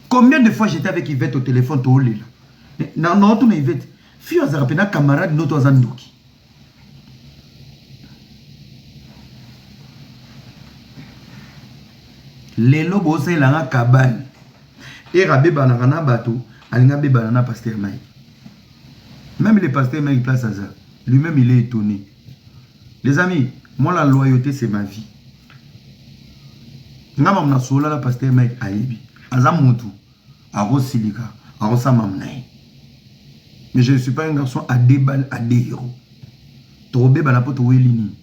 Combien de fois j'étais avec Yvette au téléphone, non, tu n'es Yvette. Fille, on a camarade, nous, toi, Zandoki. Les lobos, c'est la cabane. Et Rabé Banana Bateau, Alingabé Banana Pasteur Maï. Même les pasteurs Maï place à ça. Lui-même, il est étonné. Les amis, moi, la loyauté, c'est ma vie. Nga mamna sola la pasteur Maï Aïbi. Azamutu. Aro Silika. Aro Samamnaï. Mais je ne suis pas un garçon à des balles, à des héros. Torobé Banapoto Welini.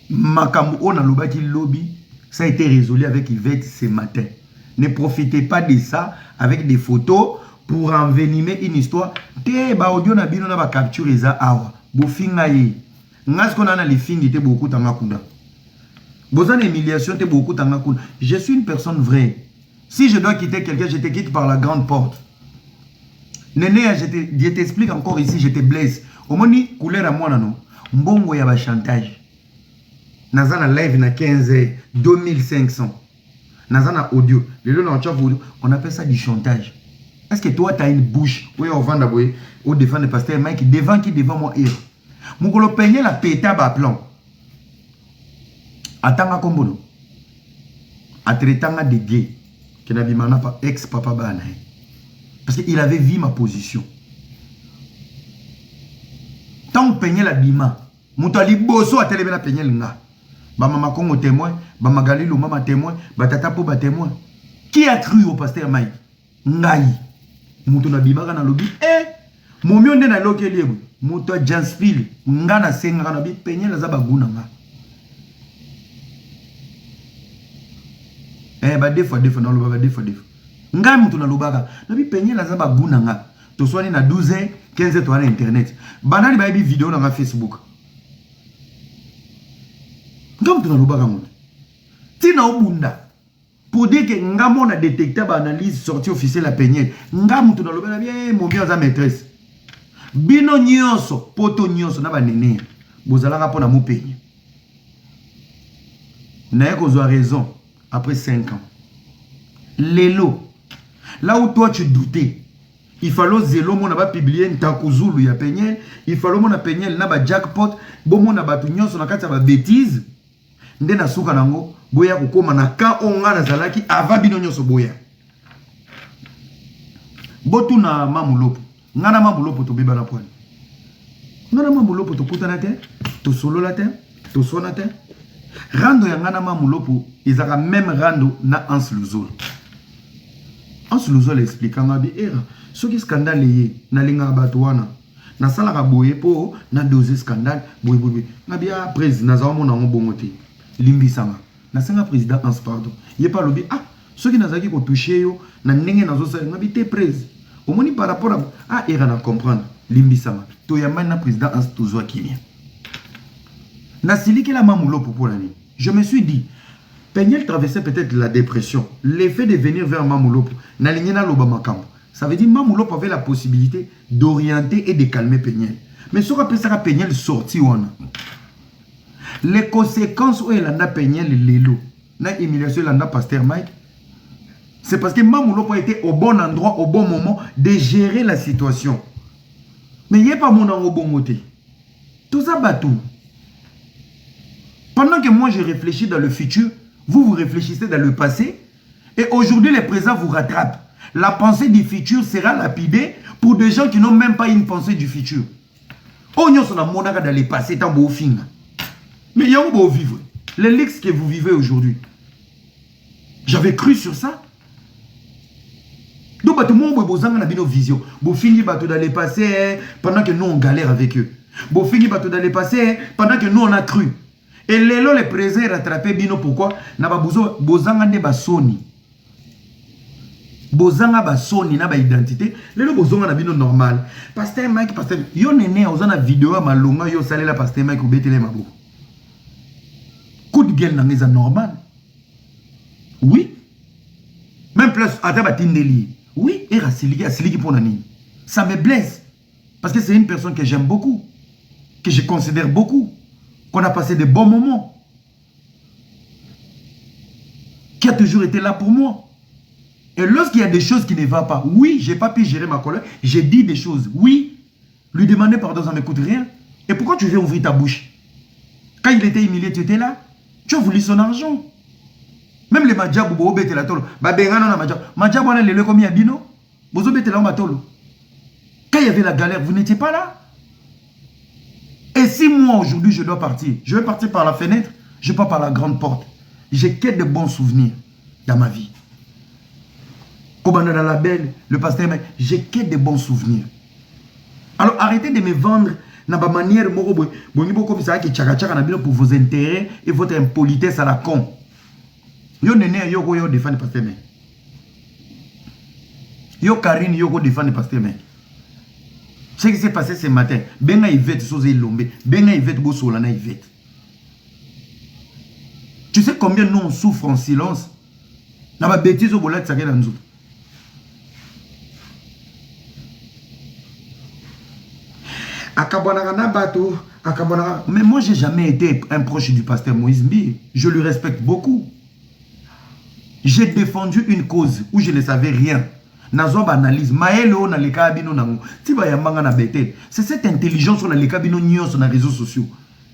Makambo on a lobaki lobby, ça a été résolu avec Yvette ce matin. Ne profitez pas de ça avec des photos pour envenimer une histoire. Te ba audio na bino na ba capture eza awa. Bo finga yi. Ngas qu'on a les fingi te beaucoup tanga kunda. Bozan humiliation te beaucoup tanga kunda. Je suis une personne vraie. Si je dois quitter quelqu'un, je te quitte par la grande porte. Néné, je t'explique encore ici, je te blesse. Au moins, couleur à moi, non. Mbongo ya ba chantage. Nazana live na 15 2500. Nazana audio. On appelle ça du chantage. Est-ce que toi, tu as une bouche? Oui, on vend d'abord. Au défend le pasteur Mike. Devant qui devant moi? Mon colo peigné la péta à plan. Attends, comment? Attends, des gays. Qui n'a pas ex-papa Banaï. Parce qu'il avait vu ma position. Tant que peigné la bima, mon tali bosso a télé la peigné le nga. Ba maman Congo témoin, ba Magalilo maman témoin, ba tata po ba témoin. Qui a cru au pasteur Mike? Ngai. Mouto na bima na lobi. Mon mion na loke lieu. Mouto Janspil, nga na senga na bi peigné la zaba guna nga. Ba deux fois na loba ba deux fois. Nga mouto na lobaka. Na bi peigné la zaba guna nga. To soani na 12h, 15h to na internet. Banani ba bi vidéo na Facebook. Ngam tu na lobaka mon. Tina obunda. Pour dire que ngamo na détecté ba analyse sortie officielle la peigné. Ngam tu na lobaka bien mon bien za maîtresse. Bino nyonso, poto nyonso na ba nene. Bozalanga pona mo peigné. Na yako zo raison après 5 ans. Lelo. Là où toi tu doutais. Il fallait zélo mon a publier un takuzulu ya peigné. Il fallait mon a peigné na ba jackpot. Bon mon a batu nyonso na kati ba bêtise. Nde na suka nango boya kokoma na ka onga na zalaki ava bino nyonso boya botu na mamulopo ngana mamulopo to beba na poani ngana mamulopo to kutana te to solo la te to sona te rando ya ngana mamulopo izaka même rando na Hans Luzolo expliquant bi era soki scandale ye na linga batu wana na sala ka boye po na doser scandale boye ngabi a président na zawo mona ngobongo te Limbi Sama. Na senga président Hans pardon. Il pas lobby ceux qui n'azaki ko toucher yo na ndenge nazo sa ngabité prise. Au moins par rapport à era na comprendre Limbi Sama. To ya na président Hans tozwa kimia. Na siliki la mamulo pour l'année. Je me suis dit Peignel traversait peut-être la dépression. L'effet de venir vers Mamulopo na ligne na loba makambo. Ça veut dire Mamulopo avait la possibilité d'orienter et de calmer Peignel. Mais ce qu'on peut ça Peignel sorti on. Les conséquences où il a peigné le lélo, na humiliation il a pasteur Mike, c'est parce que Mamulopo a été au bon endroit, au bon moment de gérer la situation. Mais il n'y a pas mon au bon côté. Tout ça batou. Pendant que moi je réfléchis dans le futur, vous réfléchissez dans le passé, et aujourd'hui le présent vous rattrape. La pensée du futur sera lapidée pour des gens qui n'ont même pas une pensée du futur. On y a son amour dans le passé, tant beau film. Mais il y a un beau vivre. Les leaks que vous vivez aujourd'hui. J'avais cru sur ça. Donc, tout le monde a une vision. Vous finissez dans le passé pendant que nous on galère avec eux. Vous finissez dans le passé pendant que nous on a cru. Et les présents rattrapés, bino pourquoi? Na ba bozanga ne ba soni. Bozanga ba soni na ba identité. Les bozanga na bino normal. Pasteur Mike, pasteur, yo nene ozana vidéo malonga yo salela pasteur Mike ou betele mabo. Coup de gueule n'est normal. Oui. Même plus, à Tabatindeli. Oui, et Rassiliki pour Nani. Ça me blesse. Parce que c'est une personne que j'aime beaucoup. Que je considère beaucoup. Qu'on a passé de bons moments. qui a toujours été là pour moi. Et lorsqu'il y a des choses qui ne vont pas, oui, j'ai pas pu gérer ma colère, j'ai dit des choses, oui, lui demander pardon, ça ne m'écoute rien. Et pourquoi tu veux ouvrir ta bouche? Quand il était humilié, tu étais là. Tu as voulu son argent. Même les Madjabou, Bobo Bete la tolo. Babengano na Madjabou. Madjabou, on a les comme Yabino. Bozo Bete la tolo. Quand il y avait la galère, vous n'étiez pas là. Et si moi, aujourd'hui, je dois partir, je vais partir par la fenêtre, je ne vais pas par la grande porte. J'ai que de bons souvenirs dans ma vie. Comme on a dans la belle, le pasteur, j'ai que de bons souvenirs. Alors arrêtez de me vendre dans ma manière pour vos intérêts et votre impolitesse à la con. Yo nene yo défendre pasteur mec. Yo Karine yo défendre pasteur mec. Ce qui s'est passé ce matin, benga Yvette soze lombe, benga Yvette bo solana Yvette. Tu sais combien nous on souffre en silence? Na ba bêtise au bolat tsake na nzoto. Mais moi, j'ai jamais été un proche du pasteur Moïse Mbi. Je le respecte beaucoup. J'ai défendu une cause où je ne savais rien. C'est cette intelligence sur les réseaux sociaux.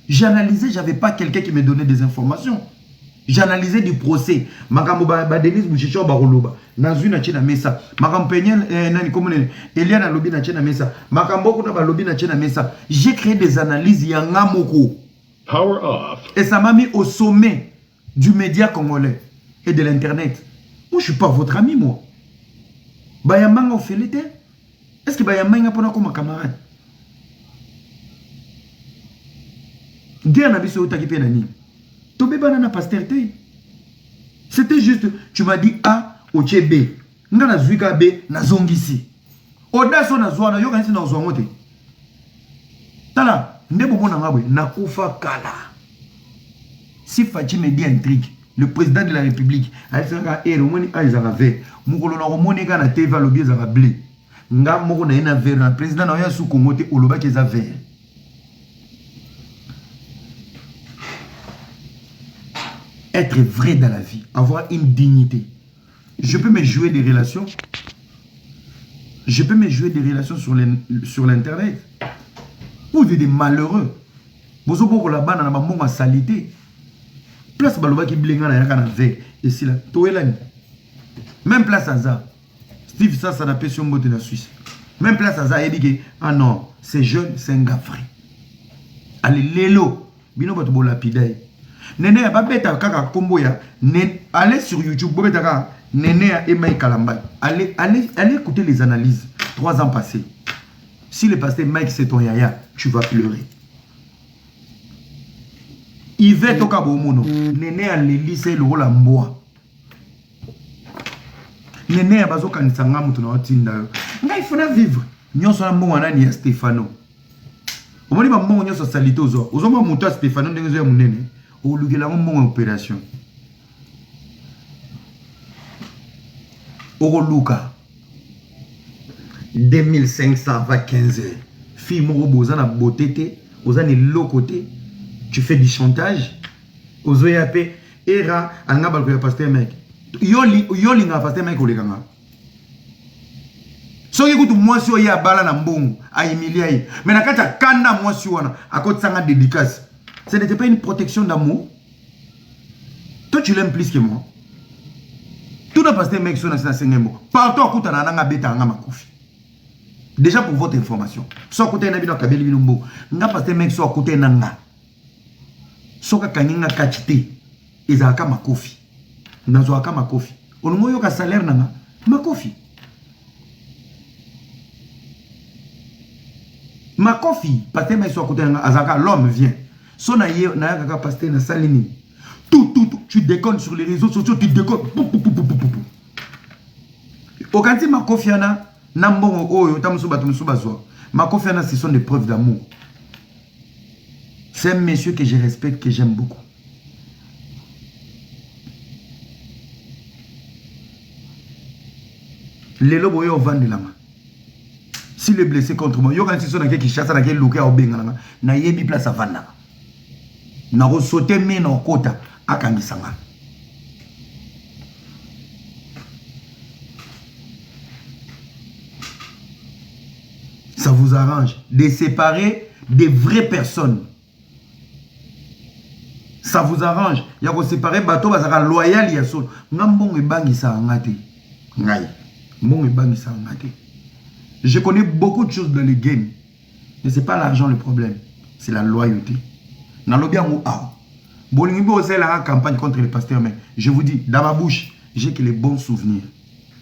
J'ai analysé, je n'avais pas quelqu'un qui me donnait des informations. J'analysais du procès. Makambo Denise Bouchicho Baroloba. Nazu na chena mesa. Makambo Penyel nani komone Eliana lobi na chena mesa. Makambo kuna ba lobi na chena mesa. J'ai créé des analyses yangamoko. Power off. Et ça m'a mis au sommet du média congolais et de l'internet. Moi je suis pas votre ami moi. Bayamanga ofélite. Est-ce que Bayamanga pona comme camarade? Guerre na biso utaki pe nani. C'était juste, tu m'as dit A, au B. Nga zuika B, na zongisi. Odaso na zwana, yo kanisi na zwangote. Tala, ndebo mona ngabwe, na kufa kala. Si Fachi me dit intrigue, le président de la République, a dit que Romoni a ils avaient, mukolo na Romoni ga na TV lobi za blé. Nga moko na ina vert, na président na ya sou Congote oloba ke za vert. Être vrai dans la vie, avoir une dignité. Je peux me jouer des relations. Je peux me jouer des relations sur l'internet. Vous êtes des malheureux. Vous avez la banane na maman salité. Place baloba qui blinga na yaka na ve. Et si là, toelani. Même place à ça. Steve ça n'a pas sur mot de la Suisse. Même place à ça, il dit que ah non, c'est jeune, c'est un gars vrai. Allez lélo. Bino bato bo lapidaï. Nene ya babeta kaka kombo ya allez sur YouTube bobeta kaka Nene ya Emmaï Kalambay. Allez écouter les analyses 3 ans passés. Si le pasteur Mike c'est ton yaya, tu vas pleurer. Yvette Okabomono, Nene ya Lelise le rôle en bois. Nene ya bazo kanisanga mutu na otinda yo. Nga ifuna vivre. Nyonso na mbongo nani ya Stefano. Omoni ba mbongo nyonso salito zo. Ozoma mutu ya Stefano ndenge zo ya munene. Ou le gars mon opération. Oro Luka 2515 heures. Fille moro bozana beauté, ozana lokoté. Tu fais du chantage. Ozoyape era anga balko ya pasteur mec. Yoli nga pasteur mec olekanga. So yekutu mwasi oya bala na mbongo a Emilia. Mais na kata kanda mwasi wana akotsanga dédicace. Ce n'était pas une protection d'amour. Toi, tu l'aimes plus que moi. Tout le pasteur mec sur la partout à côté de la bêta en makofi. Déjà pour votre information. Soit à côté de la kabeli binombo. Nga pasteur mec soit à côté de nanga. Soit kaninga kachite. Ezaka makofi. Nazoaka makofi. On moyo ka salaire nanga makofi. Makofi. Pasteur mec soit à côté de nanga. Azaka l'homme vient. Son aïe n'a pas pasteur na salini. Tout, tu déconnes sur les réseaux sociaux, tu déconnes. Au quand ma confiana, nambon oyo tamusuba tumusuba ma confiana, ce sont des preuves d'amour. C'est un monsieur que je respecte, que j'aime beaucoup. Les lobos yo vendent la main. S'il est blessé contre moi, yo quand ils sont dans qui chasse dans quel local au benga na yebi place à vanda. Na rosote me na kota akangisanga. Ça vous arrange de séparer des vraies personnes. Ça vous arrange. Il y a que séparer bateau bazaka loyal ya sol. Ngambong e bangi sa ngate. Ngai. Mbong e bangi sa ngate. Je connais beaucoup de choses dans le game. Mais c'est pas l'argent le problème, c'est la loyauté. Nalobia mou a. Bolingi bo c'est la campagne contre les pasteurs, mais je vous dis dans ma bouche, j'ai que les bons souvenirs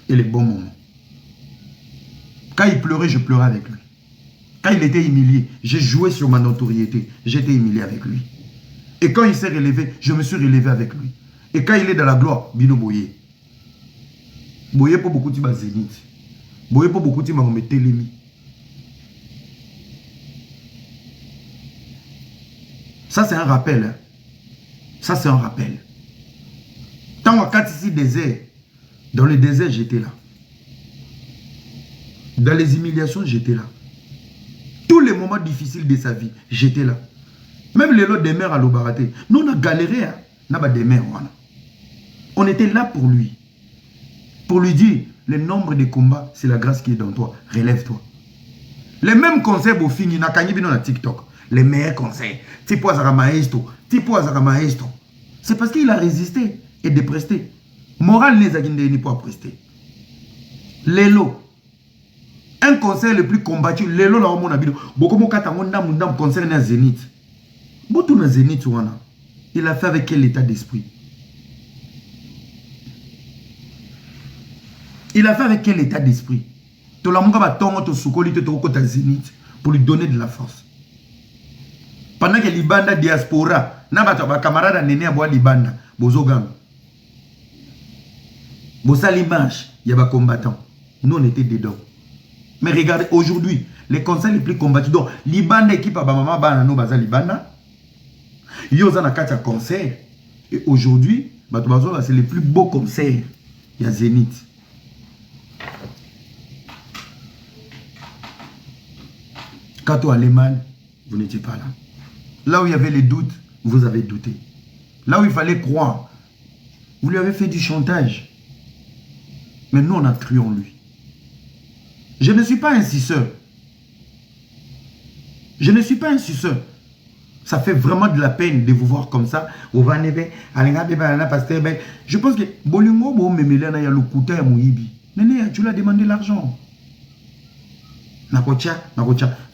et les bons moments. Quand il pleurait, je pleurais avec lui. Quand il était humilié, j'ai joué sur ma notoriété. J'étais humilié avec lui. Et quand il s'est relevé, je me suis relevé avec lui. Et quand il est dans la gloire, Bino Boye. Boye pour beaucoup de zénith. Boye pour beaucoup de télémi. Ça c'est un rappel. Hein. Ça c'est un rappel. Tant qu'on a ici désert, dans le désert j'étais là. Dans les humiliations j'étais là. Tous les moments difficiles de sa vie, j'étais là. Même les lots des mères à l'Obaraté. Nous, on a galéré. Hein? On était là pour lui. Pour lui dire, le nombre de combats, c'est la grâce qui est dans toi. Relève-toi. Les mêmes conseils, au fin, il y a un TikTok. Les meilleurs conseils. Tipo Azara Maestro. Tipo Azara Maestro. C'est parce qu'il a résisté et dépresté. Moral n'est pas ni pour prester. Lélo. Un conseil le plus combattu. Lélo, là, on a dit, beaucoup de conseils à Zénith. Botou Zénith, il a fait avec quel état d'esprit? Il a fait avec quel état d'esprit? Tu l'as Zénith pour lui donner de la force. Pendant que Libanda diaspora, n'a camarade néné à boire Libanda, Bozogang. Bossa l'image, il y a des combattants. Nous on était dedans. Mais regardez, aujourd'hui, les conseils les plus combattus. Donc, Libanda équipe à Bamama Banano Baza Libanda. Yozana Katia concert. Et aujourd'hui, c'est les plus beaux concerts. Il y a Zénith. Quand tout allait mal, vous n'étiez pas là. Là où il y avait les doutes, vous avez douté. Là où il fallait croire, vous lui avez fait du chantage. Mais nous, on a cru en lui. Je ne suis pas un suceur. Je ne suis pas un suceur. Ça fait vraiment de la peine de vous voir comme ça. Je pense que Bolingo, tu l'as demandé l'argent.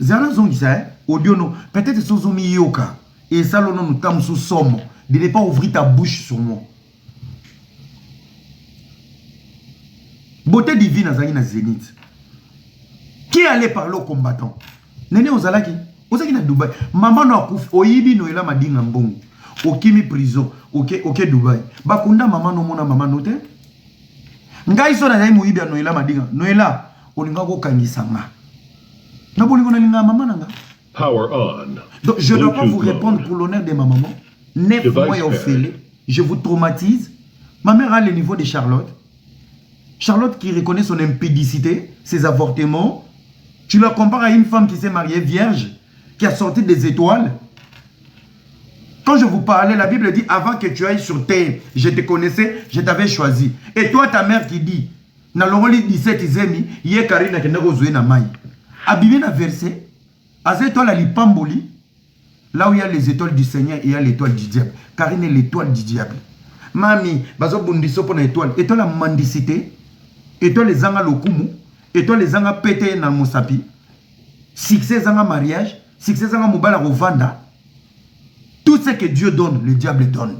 Zara Zongisa, Odiono, peut-être que Sozomi Yoka, et ça, nous tam sous somme, de ne pas ouvrir ta bouche sur moi. Beauté divine à Zagina Zénith. Qui allait parler aux combattants? Néné Ozalaki, Ozaki na Dubaï. Maman n'a pas Oyibi Noëlla m'a dit Ngambong. Okimi prison, ok Dubaï. Bakunda maman no mona maman note. Ngai so na zai Moyibi à Noëlla m'a dit Noëlla, Olinga go kangisanga. Power on. Donc, je ne dois pas vous répondre pour l'honneur de ma maman. 9 mois et au fêlé. Je vous traumatise. Ma mère a le niveau de Charlotte. Charlotte qui reconnaît son impédicité, ses avortements. Tu la compares à une femme qui s'est mariée vierge, qui a sorti des étoiles. Quand je vous parlais, la Bible dit, avant que tu ailles sur terre, je te connaissais, je t'avais choisi. Et toi, ta mère qui dit, na longoli 17 izemi, yé karina kenda rozoué na mai. Abîmé na verset, à cette étoile, il pamboli, là où il y a les étoiles du Seigneur, il y a l'étoile du diable. Karine est l'étoile du diable. Mami, bazo bundiso pour l'étoile. Étoile la mendicité, étoile les zanga lokumu, étoile les zanga pété na mosapi, succès zanga mariage, succès zanga mobala rovanda. Tout ce que Dieu donne, le diable donne.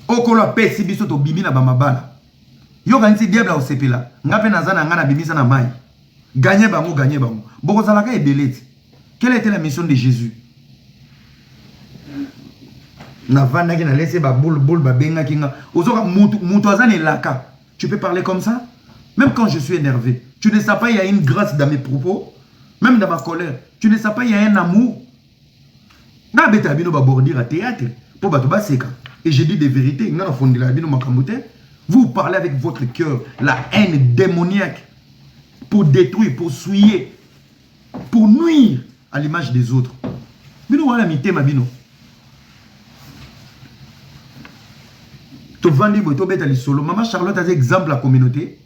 Okola pe sibiso to bimina bamabala. Yo ganisi diable au sepela. Ngape nazana ngana bimisa na mai. Gagner bango. Boko zalaka e belete. Quelle était la mission de Jésus? Na vanda ki na laissé ba boule ba benga kinga. Ozoka mutu azane laka. Tu peux parler comme ça? Même quand je suis énervé. Tu ne sais pas, il y a une grâce dans mes propos. Même dans ma colère. Tu ne sais pas, il y a un amour. Na beta bino ba bordir à théâtre. Pour bato ba seka. Et je dis des vérités. Ngana fondi la bino makamute. Vous parlez avec votre cœur, la haine démoniaque, pour détruire, pour souiller, pour nuire à l'image des autres. Bino wala mité ma bino. To vandi boy to beta li solo. Maman Charlotte a exemple la communauté.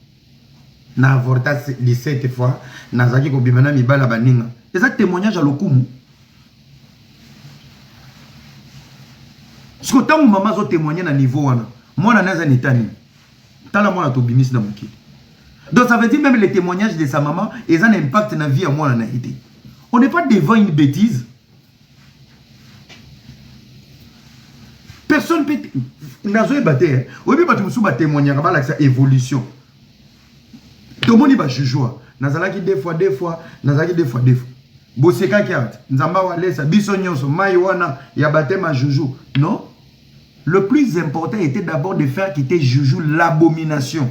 Na avorta 17 fois. Na zaki ko bimana mi bala baninga. Et ça témoignage à l'okumu. Ce que tant maman zo témoigner na niveau wana. Moi na naza nitani. Tala moi na to bimis na mokili. Donc ça veut dire même les témoignages de sa maman, ils ont un impact dans la vie à moi en Haïti. On n'est pas devant une bêtise. Personne peut... On a joué battu. On peut pas tout témoigner avec sa évolution. Tout le monde va juger. Nazalaki deux fois. Nazalaki deux fois. Boseka kiat. Nzamba walesa. Bisonyoso. Maïwana. Yabate ma joujou. Non. Le plus important était d'abord de faire quitter joujou l'abomination.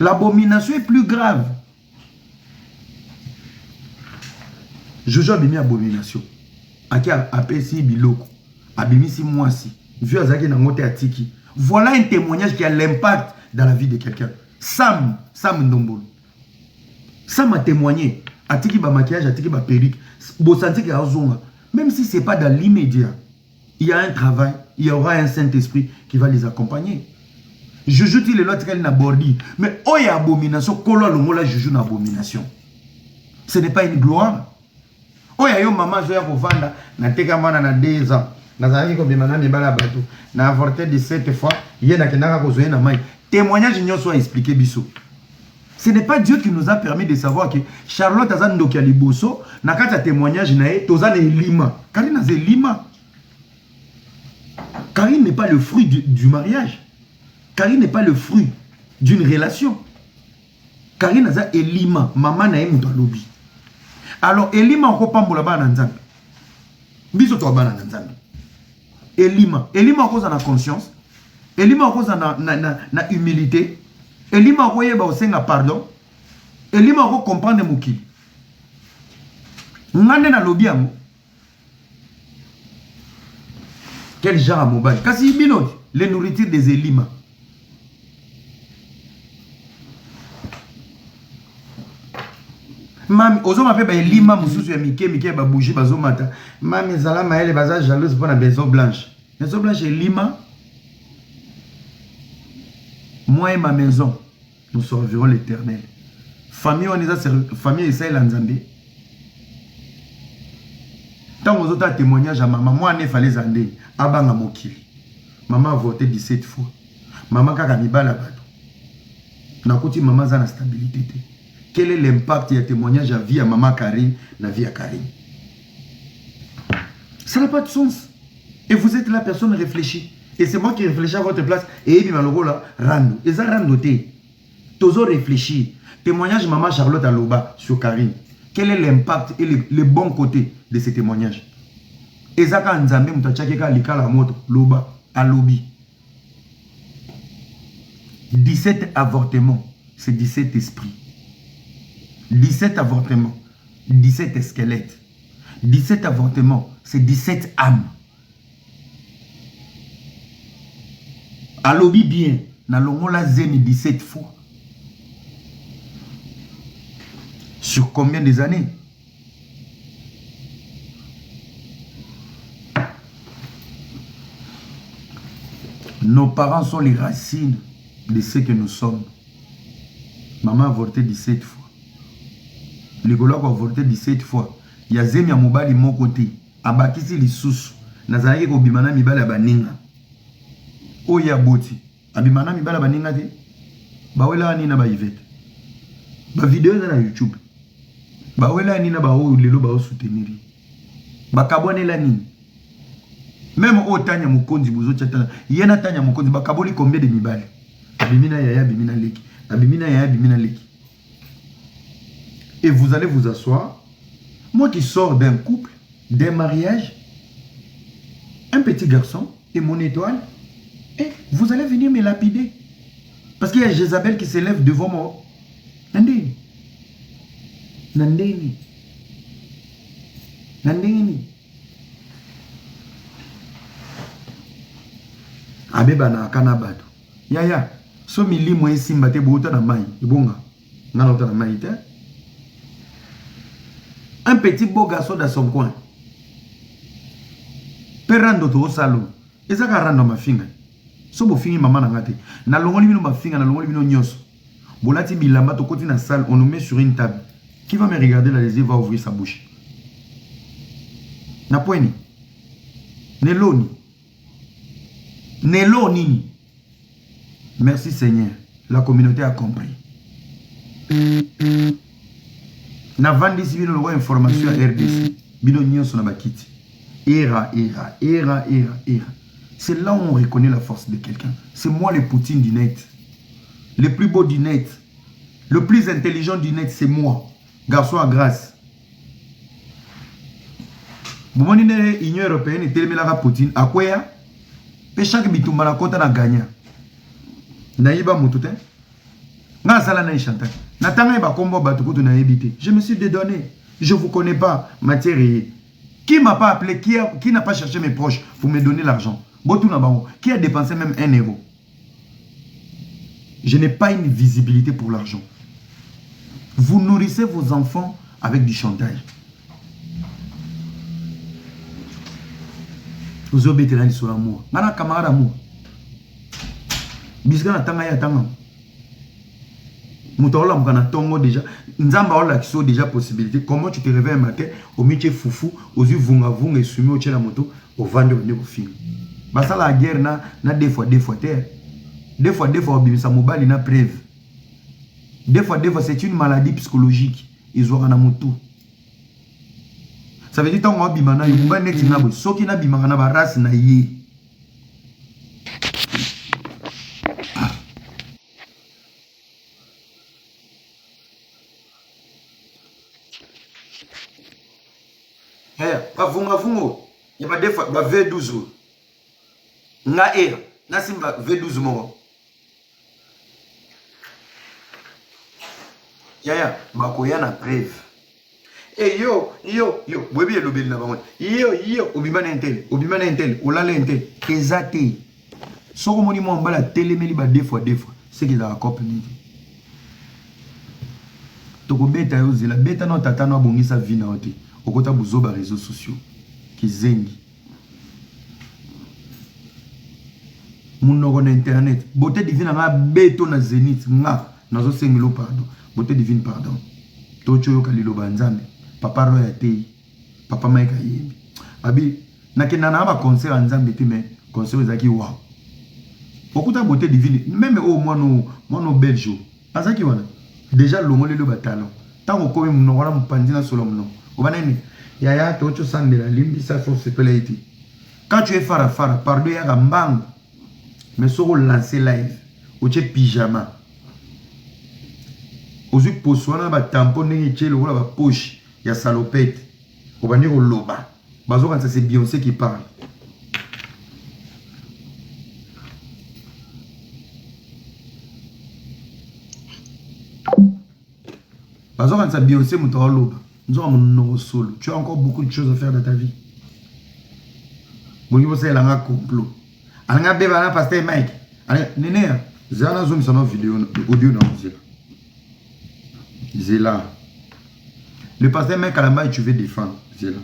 L'abomination est plus grave. Jojo abimi abomination. Aki apesi biloko. Abimisi mwasi. Vu azaki na ngote atiki. Voilà un témoignage qui a l'impact dans la vie de quelqu'un. Sam Ndombolo. Sam a témoigné. Atiki ba maquillage, atiki ba perruque. Bosanti ki azonga. Même si c'est pas dans l'immédiat, il y a un travail, il y aura un Saint-Esprit qui va les accompagner. Je joue les lois qui n'abordent. Mais oh, il y a abomination. Kolo longola je joue une abomination. Ce n'est pas une gloire. Oh, il y a une maman joueur pour vendre. Na teka mana na 2 ans. Na zaki ko bimana mi bala bato. Na avorté 17 fois. Yé na kenaka ko zoé na mai. Témoignage nyo soit expliqué biso. Ce n'est pas Dieu qui nous a permis de savoir que Charlotte azan ndoki aliboso na kata témoignage na e tozane lima. Karine azé lima. Karine n'est pas le fruit du mariage. Karine n'est pas le fruit d'une relation. Karine a Elima, maman na muto lobi. Alors Elima on pambola bana nzambe. Biso to bana nzambe. Elima on cause na conscience. Elima on cause na humilité. Elima on yeba osenga pardon. Elima on comprendre mukili. Ngande na lobi yango. Quel genre à mobile? Kasi binoti les nourritures des Elima. Mami, ozo m'appelle ba Elima mususu ya mike ba bougie bazo mata. Mami zala maele baza jalouse pour la maison blanche. Maison blanche Elima. Moi et ma maison, nous servirons l'Éternel. Famille on est famille Israël en Zambie. Tant aux autres témoignages à maman, moi ne fallait zandé abanga mokili. Maman a voté 17 fois. Maman kaka mibala bato. Nakoti maman za na stabilité. Quel est l'impact et le témoignage à vie à maman Karine, la vie à Karine? Ça n'a pas de sens. Et vous êtes la personne réfléchie. Et c'est moi qui réfléchis à votre place. Et il m'a là, rando. Et ça rando te. Tozo réfléchir. Témoignage maman Charlotte Aloba sur Karine. Quel est l'impact et le bon côté de ces témoignages? Et ça quand Nzambe mutachakeka likala moto loba alobi. 17 avortements, c'est 17 esprits. 17 avortements, 17 squelettes. 17 avortements, c'est 17 âmes. Alobi bien, na longola zemi 17 fois. Sur combien des années? Nos parents sont les racines de ce que nous sommes. Maman a avorté 17 fois. Le golo a avorté 17 fois. Il y a zemi à mobali mon côté. Abakisi li sous. Nazareke ko bimana mibala baninga. Oya boti. Abimana mibala baninga te. Bawela nina ba Yvette. Ba vidéo na YouTube. Bawela nina ba o lelo ba o soutenir. Ba kabone la nini. Même au Tanya Mukonzi Bouzo Tchatala, Yena Tanya Mukonzi, Bakaboli combien de mibali? Abimina Yaya, Bimina Leki. Abimina Yaya, Bimina Leki. Et vous allez vous asseoir. Moi qui sors d'un couple, d'un mariage, un petit garçon et mon étoile, et vous allez venir me lapider. Parce qu'il y a Jézabel qui s'élève devant moi. Nandini. Nandini. Nandini. Abeba na kanabado. Yaya, so milimo esimba te bouta na mai. Ibonga. Ngana uta na mai te. Un petit beau garçon dans son coin. Perando to au salon. Ezaka rando ma finga. So bo fingi maman na ngate. Na longoli bino ba finga na longoli bino nyos. Bolati bilamba to côté na salle, on nous met sur une table. Qui va me regarder là les yeux va ouvrir sa bouche. Na poeni. Neloni. Neloni. Merci Seigneur. La communauté a compris. Na vandi si bino lo information à RDC. Bino nyonso na bakiti. Era. C'est là où on reconnaît la force de quelqu'un. C'est moi le Poutine du net. Le plus beau du net. Le plus intelligent du net, c'est moi. Garçon à grâce. Bon, on est l'Union européenne et Télémélara Poutine. À quoi ya? Et chaque bitumba la compte na gagnant. Naïba Moutouté. Na sala na chantage. Natanga ba kombo batukutu na ebité. Je me suis dédonné. Je vous connais pas, matière. Qui m'a pas appelé, qui n'a pas cherché mes proches pour me donner l'argent? Qui a dépensé même 1 euro? Je n'ai pas une visibilité pour l'argent. Vous nourrissez vos enfants avec du chantage. Vous avez été là sur l'amour. Mana camarade amour. Bisgana tanga ya tanga. Mutaola mukana tongo déjà. Nzamba ola kiso déjà possibilité. Comment tu te réveilles un matin au métier foufou, aux yeux vunga vunga et soumis au tchela moto, au vendre au film. Basa la guerre na deux fois terre. Deux fois bimisa mobile na preuve. Deux fois c'est une maladie psychologique. Ils ont un moto. Ça veut dire que tant que bimana yumba neti na bo soki na bimana na ba race na ye. Ba vunga il y a des fois ba V12 na na simba V12 mo yaya bakoya na preuve et yo webi elobeli na bango yo obimana intel olala intel ezate soko moni mo mbala telemeli ba deux fois c'est que la copie ni toko beta yo zela beta no tata no bongisa vie na ote okota buzo ba réseaux sociaux kizengi munoko na internet beauté divine nga beto na zénith nga nazo sengelo pardon beauté divine pardon tocho yo kalilo banzambe papa roya tei papa maika yembi abi nakena na ba concert nzambe te mais concert ezaki wow okuta beauté divine même au mono belge azaki wana déjà longole le batalon tango komi munoko na mpandina solo munoko obanene yaya tocho sandela limbi sa force pelaiti quand tu es fara pardon ya gambango mais si on lance live, on a pyjama. On a posé un tampon, on a poche, il y a salopette. On va dire au loba. Quand c'est Beyoncé qui parle. Quand c'est Beyoncé, on a loba. Nous avons mon solo. Tu as encore beaucoup de choses à faire dans ta vie. Bon, il faut faire un complot. Alanga beba na pasteur Mike. Nene, zana zoom sur vidéo audio dans zela. Zela. Le pasteur Mike Alamba tu veux défendre zela.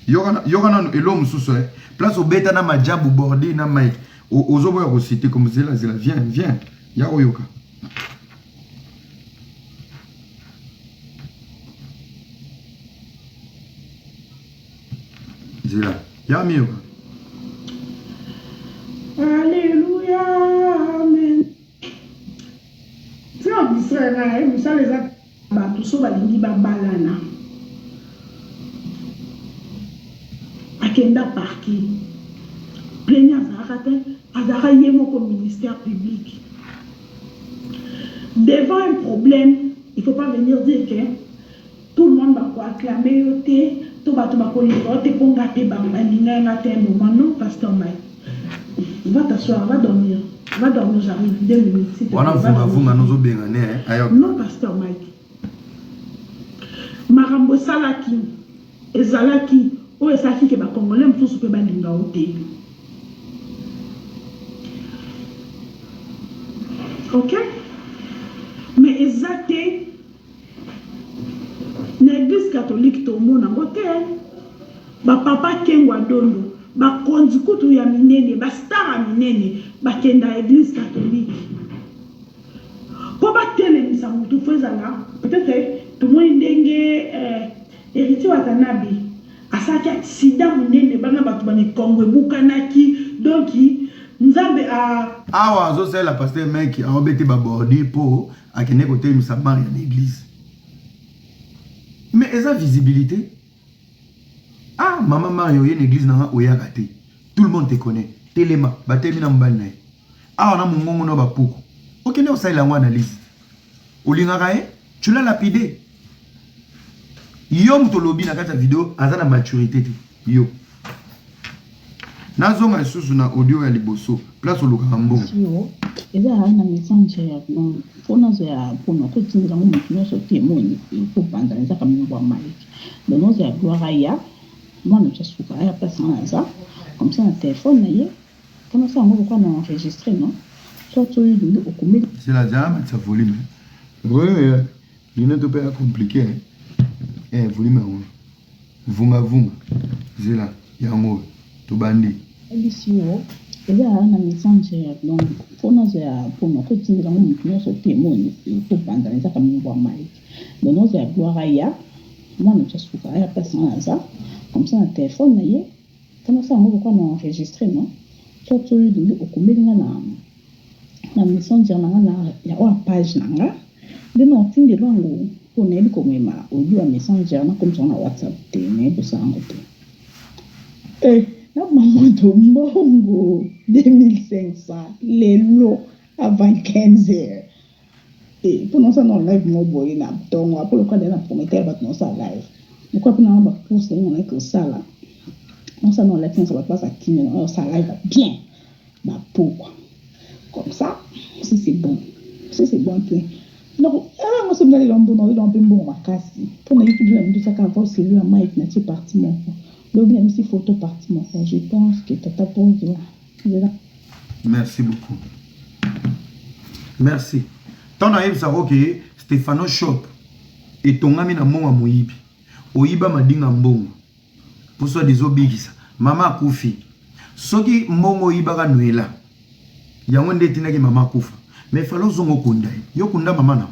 Yogana elo mususu place au beta na majabu bordé na Mike. Ozobo ya citer comme zela viens. Ya oyoka. Zela. Ya miyoka. Alléluia, amen. C'est un Israël, vous savez, tout ça va dire balana. Akenda parki. Plaignant Zarate, Azara Yemo comme ministère public. Devant un problème, il ne faut pas venir dire que tout le monde va acclamer, tout va pour gâter Bambalina, un moment, non, pasteur Mike. Va t'asseoir, va dormir. Va dormir, j'arrive 2 minutes. Si non, pasteur Mike. Marambo Salaki, Ezalaki, ou Ezaki qui va congolais, tout ce que va linga au début. Ok? Mais Ezate, l'église catholique, tout le monde a voté. Papa Kengwa Dondo. bakonzi kutu ya minene bastar ya minene bakenda église catholique po batelemisa motu fo ezala peut-être tomoni ndenge héritier wa Kanabi asalaki accident monene bana bato bamikongo ebukanaki donc nzambe awa azosalela pasteur meki aobeti babordi mpo akende kotelemisa mari ya l'église mais eza visibilité. Ah, maman Mario, il y a une église dans Oyagate. Tout le monde te connaît. Téléma, batemi na mbana. Ah, on a mon mongo no bapoko. Ok, ne osai la analyse. Olingarae, tu l'as lapidé. Yo mutolobi na kata vidéo, aza na maturité. Yo. Nazonga susu na audio ya liboso. Place au lukambo. Yo, eza na messenger no. Fona zo ya pono ko tinga mo mutino so témoin ko banda nza kambo mali. Dono zo ya gloire ya. Moi, je suis à la place en ça, comme ça, un téléphone, comment ça, on va enregistrer, non? Soit tu es au comité. C'est la dame, c'est volume. Oui, il n'est pas compliqué. Volume, vunga, c'est là, il y a un mot, tout bandit. Ici, il y a un messenger, donc, pour nous, pour nous, que tu nous so témoin, pour banda, ça, comme nous voit mal. Donc, nous, c'est gloire à moi, je suis à la place en ça. Comme ça, un téléphone, comment ça, on va enregistrer, non? Soit tu es au comité, na messenger, il y a une page, de non, tu es là, on est comme ma, au lieu de messenger, comme ça, on a WhatsApp, mais ça, on eh, na maman de Mbongo, 2500, les lots avant 15 heures. Et pour nous, ça, on live, mon boy, donc, après le cas de la prometteur, non, ça live. Pourquoi on a poussé on a que ça là on ça non la tienne ça va pas ça qui non ça live bien bah pourquoi comme ça si c'est bon puis non moi c'est d'aller dans bon ma casse pour na YouTube là ça quand voir c'est lui à Mike na parti mon le bien ici photo parti mon je pense que tata pour là merci beaucoup merci ton aïe ça OK Stéphano Shop et ton ami na mon amoyibi oyiba madinga mbongo pour soi des obigisa mama kufi soki mbongo oyibaka nuela yango nde tinaki mama kufa mais falo zongo kunda yo kunda mama na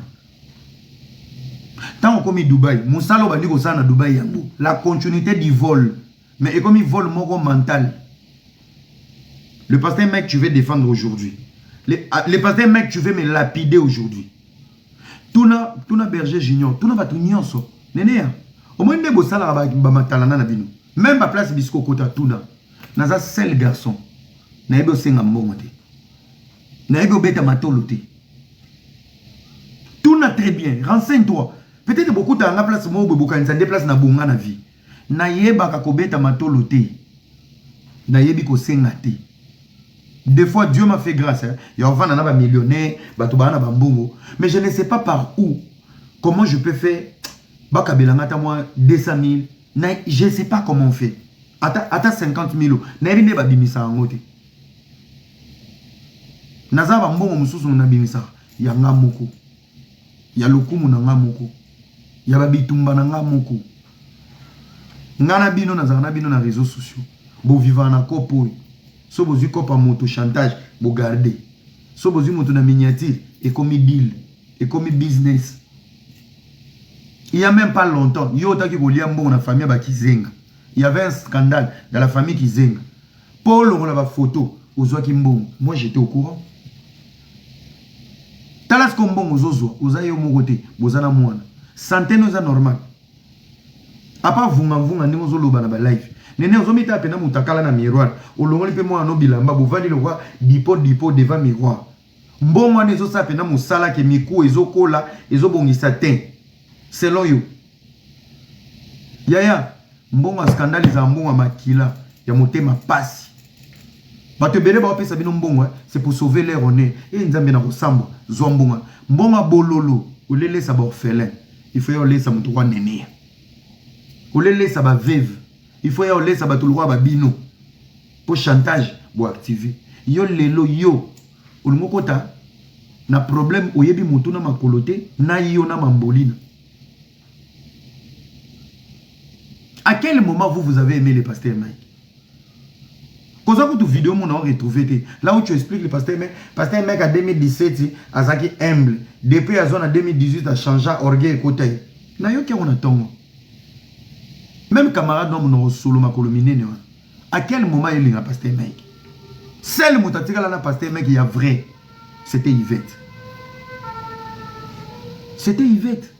tant komi Dubaï musalo bandi ko sana Dubaï yango la continuité du vol mais ekomi vol moko mental. Le pasteur mec tu veux défendre aujourd'hui, le pasteur mec tu veux me lapider aujourd'hui. Tuna berger junior tuna batu nyonso nenea au moins des bosala ba matalana na bino même ba place bisco kota tuna naza seul garçon na ebo senga mbongo te na ebo beta matolo te tuna très bien renseigne-toi peut-être beaucoup ta nga place mo bobuka nzande place na bonga na vie na yeba ka ko beta matolo te na yebi ko senga te. Des fois Dieu m'a fait grâce hein. Il y a un na ba millionnaire ba to ba na ba mbongo mais je ne sais pas par où comment je peux faire. Bakabelangata moi 200 000. Je ne sais pas comment on fait. Ata 50 000. Naibine ba bimisa ngote. Nazaba mbongo mususu na bimisa. Ya ngamuko. Ya lokumu na ngamuko. Ya babitumba na ngamuko. Ngana bino na bino na réseaux sociaux. Bo vivant na kopo. So bozu kopa moto chantage. Bo garder. So bozu moto na miniature. Et comme deal. Et comme business. Il n'y a même pas longtemps, il y a une famille qui zenga. Il y avait un scandale dans la famille qui zenga. Paul, on a une photo aux Kimbong. Moi, j'étais au courant. Talas Kombong aux Ozo, aux Ayo Mogote, aux Anamoana. Centaines aux normal. À part vous, on a loba na live. Nene aux hommes tapé na mutakala na miroir. Au long de moi, no bilamba, bouvani le roi, dipo devant miroir. Bon, moi, les autres sapé na musala ke miku, ezo kola, ezo bongi satin. Selon you. Yaya, mbongo scandale za mbongo makila ya motema pasi. Bato bele ba opesa bino mbongo, c'est pour sauver leur honneur. Et nzambe na kosambo zo mbongo. Mbongo bololo, olele sa ba orphelin. Il faut yoler sa mutu kwa nene. Olele sa ba veuve. Il faut yoler sa ba tulwa ba bino. Pour chantage bo activer. Yo lelo yo. Olumokota na problème oyebi mutu na makolote na yo na mambolina. À quel moment vous avez aimé le pasteur Mike? Quand tu as vidéo, on a retrouvé. Là où tu expliques le pasteur mec en 2017, a zaki humble. Depuis la zone en 2018, a changé orgueil et côté. Na yo qui on attend. Même camarade non solo ma colomine. À quel moment il y a pasteur mec? Seul moutatika là pasteur mec il y a vrai. C'était Yvette. C'était Yvette.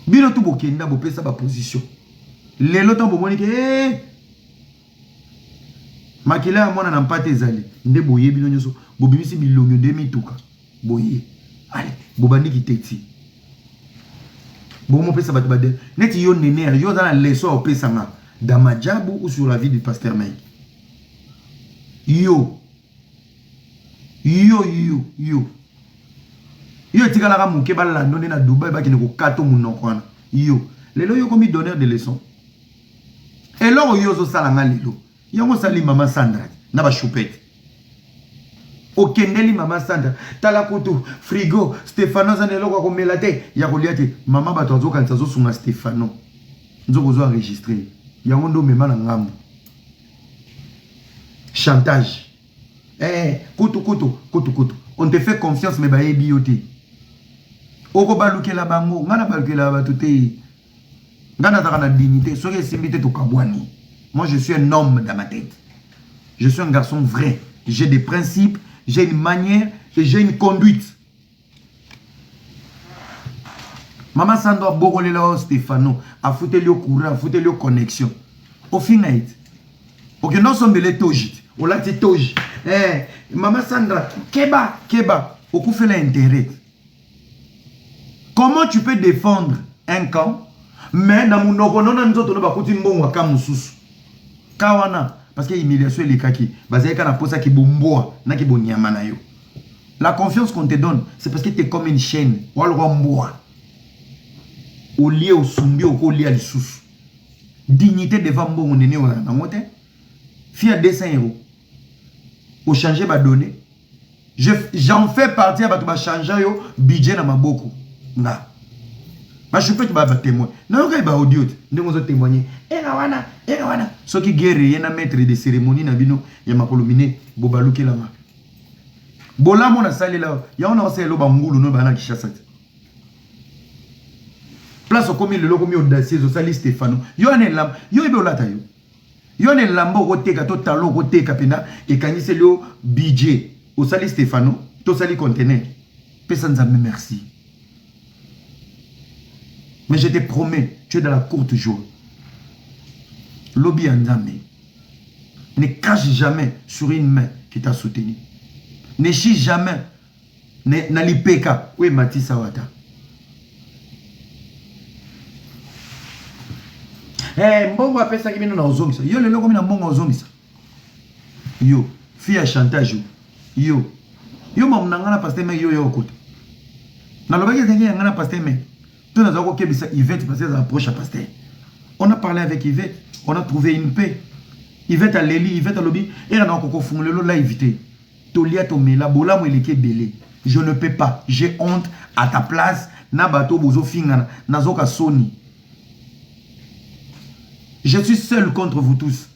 Bino tout bokenda bo pesa ba position. Lelo temps bo moni ke makila mwana na mpate ezali nde boye bino nyoso bobimisi bilongo de mituka boye allez bobandi kiteti bomo pesa bato bade neti yo nene yo dans la leçon au pesa nga damajabu ou sur la vie du pasteur Mike yo tikala ka muke balando na Dubai ba kine ko kato munoko wana yo lelo yo komi donneur de leçons et là yo zo sala nga lelo yango sali mama Sandra na ba choupette okendeli mama Sandra tala kutu frigo Stefano zanelo kwa komela te ya kolia te mama bato azo kanisa zo sunga Stefano nzoko zo enregistrer yango ndo mema na ngambo chantage kutu on te fait confiance mais ba yebi yote oko balukela bango ngana balukela bato te ngana taka na dignité soki simbite to kabwani. Moi, je suis un homme dans ma tête. Je suis un garçon vrai. J'ai des principes, j'ai une manière et j'ai une conduite. Maman Sandra Borolela Stefano a foutu le courant, a foutu le connexion. Au final, ok, non sommes les togit. On l'a dit togit. Maman Sandra, keba, au coup fait l'intérêt. Comment tu peux défendre un camp, mais dans mon ogonon, nous autres, nous avons dit bon, kawana parce que humiliation les kaki basé kana posa ki bomboa na ki bonyama na yo. La confiance qu'on te donne c'est parce que tu es comme une chaîne wal romboa au lieu au sumbi au lieu à l'issous dignité devant bon nene wa na ngote fia 200 € au changer ba donner j'en fais partie ba to ba changer yo budget na maboko nga ma je peux te ba témoin non ka ba audio ndongo zo témoigner era wana ce qui guerre yena maître de cérémonie na bino ya makolomine bobaluki la ma bola mona sali la ya ona oselo ba ngulu no bana kishasa place au komi le loko mi audacieux sali Stefano yo ane lam yo ebe olata yo ne lambo koteka to talo koteka pena e kanise le budget au sali Stefano to sali conteneur pesa nzambe merci. Mais je te promets, tu es dans la courte joie. Lobby Andame. Ne crache jamais sur une main qui t'a soutenu. Ne chie jamais. Na lipeka. Oui, Mati Sawata. Mbongo appelle ça qui vient dans ozongisa. Yo, le logo mina mbongo ozongisa. Yo, fille à chantage. Yo, mamnangana pasteur me yo kote. Na lobaki zengi ngana pasteur me. Tout nous avons Yvette parce qu'elle approche à pasteur. On a parlé avec Yvette, on a trouvé une paix. Yvette a Léli, Yvette a lobby, et on a encore fondé le l'a invité. Tolia Tomela, Bola Moueleke Belé. Je ne peux pas, j'ai honte à ta place. Nabato Bozo Fingana, Nazoka Sony. Je suis seul contre vous tous.